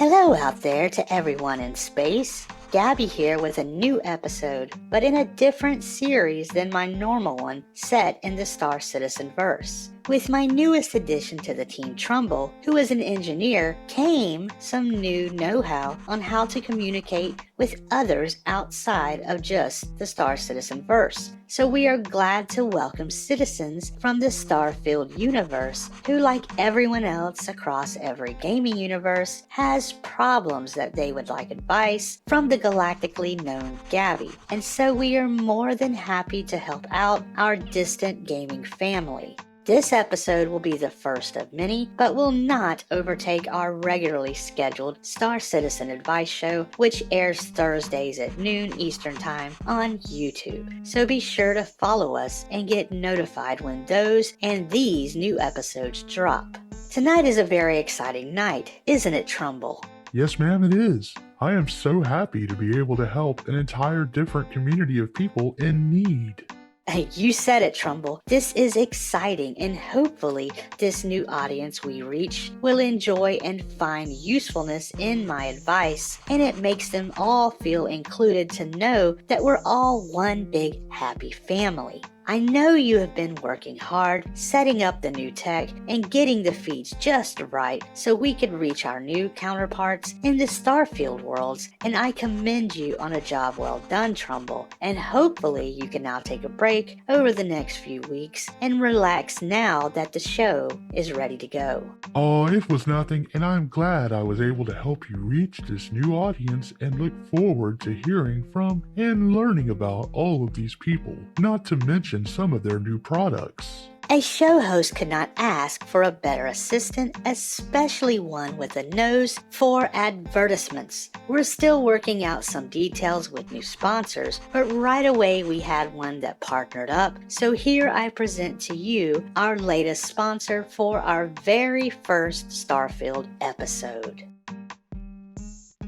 Hello out there to everyone in space. Gabby here with a new episode, but in a different series than my normal one, set in the Star Citizen verse. With my newest addition to the team, Trumbull, who is an engineer, came some new know-how on how to communicate with others outside of just the Star Citizen verse. So we are glad to welcome citizens from the Starfield Universe, who, like everyone else across every gaming universe, has problems that they would like advice from the galactically known Gabby. And so we are more than happy to help out our distant gaming family. This episode will be the first of many, but will not overtake our regularly scheduled Star Citizen Advice show, which airs Thursdays at noon Eastern Time on YouTube. So be sure to follow us and get notified when those and these new episodes drop. Tonight is a very exciting night, isn't it, Trumbull? Yes, ma'am, it is. I am so happy to be able to help an entire different community of people in need. Hey, you said it, Trumbull. This is exciting, and hopefully this new audience we reach will enjoy and find usefulness in my advice, and it makes them all feel included to know that we're all one big happy family. I know you have been working hard, setting up the new tech and getting the feeds just right so we could reach our new counterparts in the Starfield worlds, and I commend you on a job well done, Trumbull, and hopefully you can now take a break over the next few weeks and relax now that the show is ready to go. Oh, it was nothing, and I'm glad I was able to help you reach this new audience and look forward to hearing from and learning about all of these people, not to mention some of their new products. A show host could not ask for a better assistant, especially one with a nose for advertisements. We're still working out some details with new sponsors, but right away we had one that partnered up. So here I present to you our latest sponsor for our very first Starfield episode.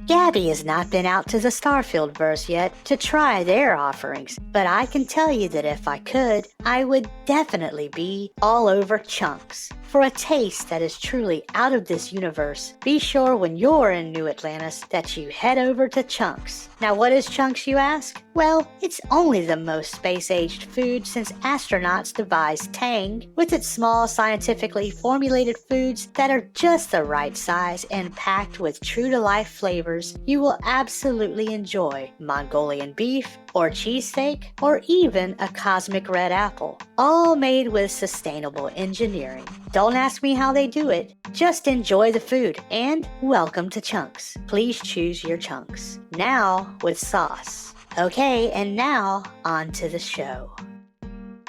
Gabby has not been out to the Starfield verse yet to try their offerings, but I can tell you that if I could, I would definitely be all over Chunks. For a taste that is truly out of this universe, be sure when you're in New Atlantis that you head over to Chunks. Now what is Chunks, you ask? Well, it's only the most space-aged food since astronauts devised Tang, with its small scientifically formulated foods that are just the right size and packed with true-to-life flavors. You will absolutely enjoy Mongolian beef, or cheesesteak, or even a cosmic red apple, all made with sustainable engineering. Don't ask me how they do it, just enjoy the food, and welcome to Chunks. Please choose your Chunks, now with sauce. Okay, and now, on to the show.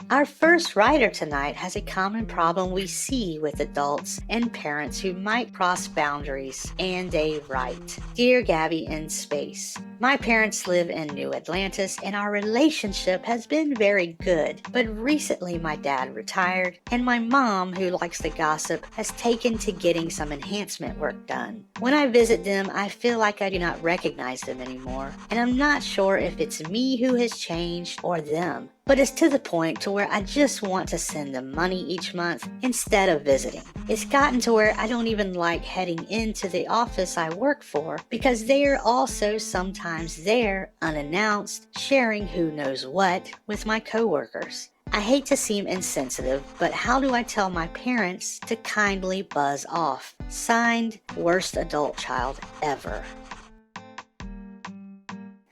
Our first writer tonight has a common problem we see with adults and parents who might cross boundaries, and they write, Dear Gabby in Space, my parents live in New Atlantis and our relationship has been very good, but recently my dad retired and my mom, who likes to gossip, has taken to getting some enhancement work done. When I visit them, I feel like I do not recognize them anymore, and I'm not sure if it's me who has changed or them. But it's to the point to where I just want to send them money each month instead of visiting. It's gotten to where I don't even like heading into the office I work for because they are also sometimes there unannounced, sharing who knows what with my coworkers. I hate to seem insensitive, but how do I tell my parents to kindly buzz off? Signed, worst adult child ever.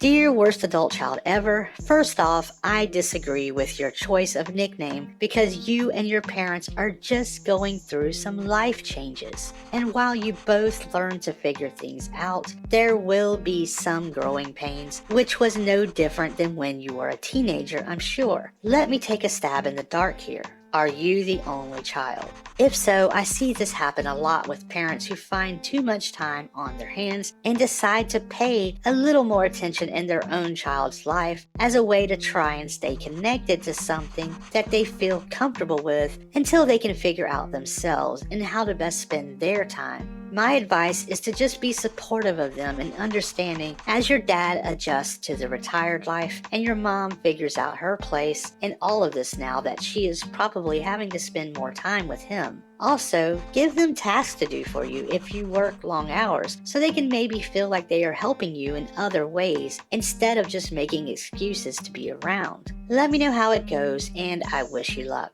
Dear worst adult child ever, first off, I disagree with your choice of nickname because you and your parents are just going through some life changes. And while you both learn to figure things out, there will be some growing pains, which was no different than when you were a teenager, I'm sure. Let me take a stab in the dark here. Are you the only child? If so, I see this happen a lot with parents who find too much time on their hands and decide to pay a little more attention in their own child's life as a way to try and stay connected to something that they feel comfortable with until they can figure out themselves and how to best spend their time. My advice is to just be supportive of them and understanding as your dad adjusts to the retired life and your mom figures out her place in all of this now that she is probably having to spend more time with him. Also, give them tasks to do for you if you work long hours so they can maybe feel like they are helping you in other ways instead of just making excuses to be around. Let me know how it goes, and I wish you luck.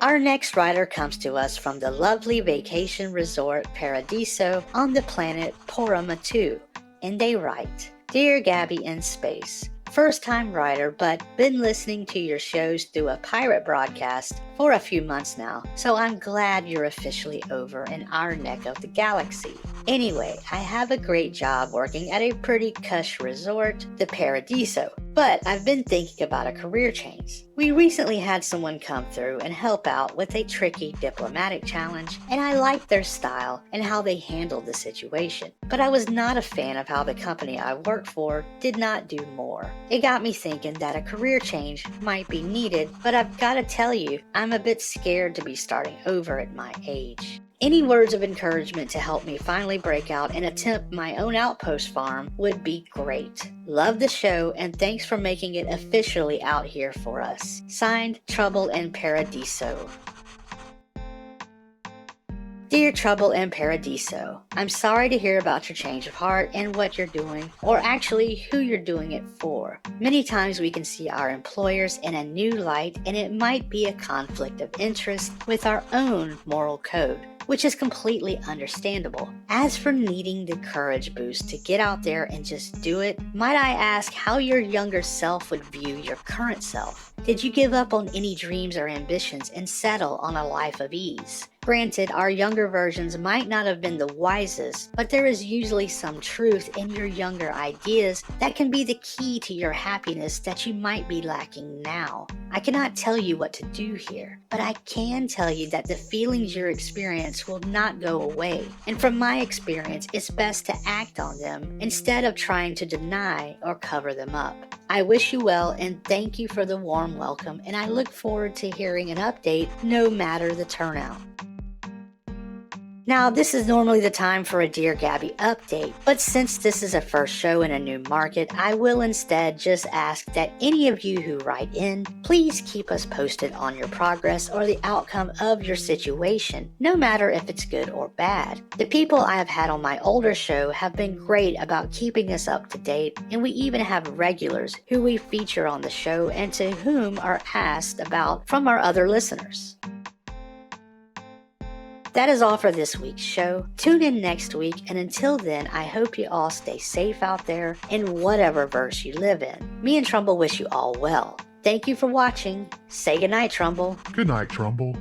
Our next writer comes to us from the lovely vacation resort Paradiso on the planet Poramatu, and they write, Dear Gabby in Space, first time writer, but been listening to your shows through a pirate broadcast for a few months now, so I'm glad you're officially over in our neck of the galaxy. Anyway, I have a great job working at a pretty cush resort, the Paradiso, but I've been thinking about a career change. We recently had someone come through and help out with a tricky diplomatic challenge, and I liked their style and how they handled the situation. But I was not a fan of how the company I worked for did not do more. It got me thinking that a career change might be needed, but I've got to tell you, I'm a bit scared to be starting over at my age. Any words of encouragement to help me finally break out and attempt my own outpost farm would be great. Love the show and thanks for making it officially out here for us. Signed, Trumbull and Paradiso. Dear Trumbull and Paradiso, I'm sorry to hear about your change of heart and what you're doing, or actually who you're doing it for. Many times we can see our employers in a new light and it might be a conflict of interest with our own moral code, which is completely understandable. As for needing the courage boost to get out there and just do it, might I ask how your younger self would view your current self? Did you give up on any dreams or ambitions and settle on a life of ease? Granted, our younger versions might not have been the wisest, but there is usually some truth in your younger ideas that can be the key to your happiness that you might be lacking now. I cannot tell you what to do here, but I can tell you that the feelings you experience will not go away. And from my experience, it's best to act on them instead of trying to deny or cover them up. I wish you well and thank you for the warm welcome, and I look forward to hearing an update no matter the turnout. Now, this is normally the time for a Dear Gabby update, but since this is a first show in a new market, I will instead just ask that any of you who write in, please keep us posted on your progress or the outcome of your situation, no matter if it's good or bad. The people I have had on my older show have been great about keeping us up to date, and we even have regulars who we feature on the show and to whom are asked about from our other listeners. That is all for this week's show. Tune in next week, and until then, I hope you all stay safe out there in whatever verse you live in. Me and Trumbull wish you all well. Thank you for watching. Say goodnight, Trumbull. Good night, Trumbull.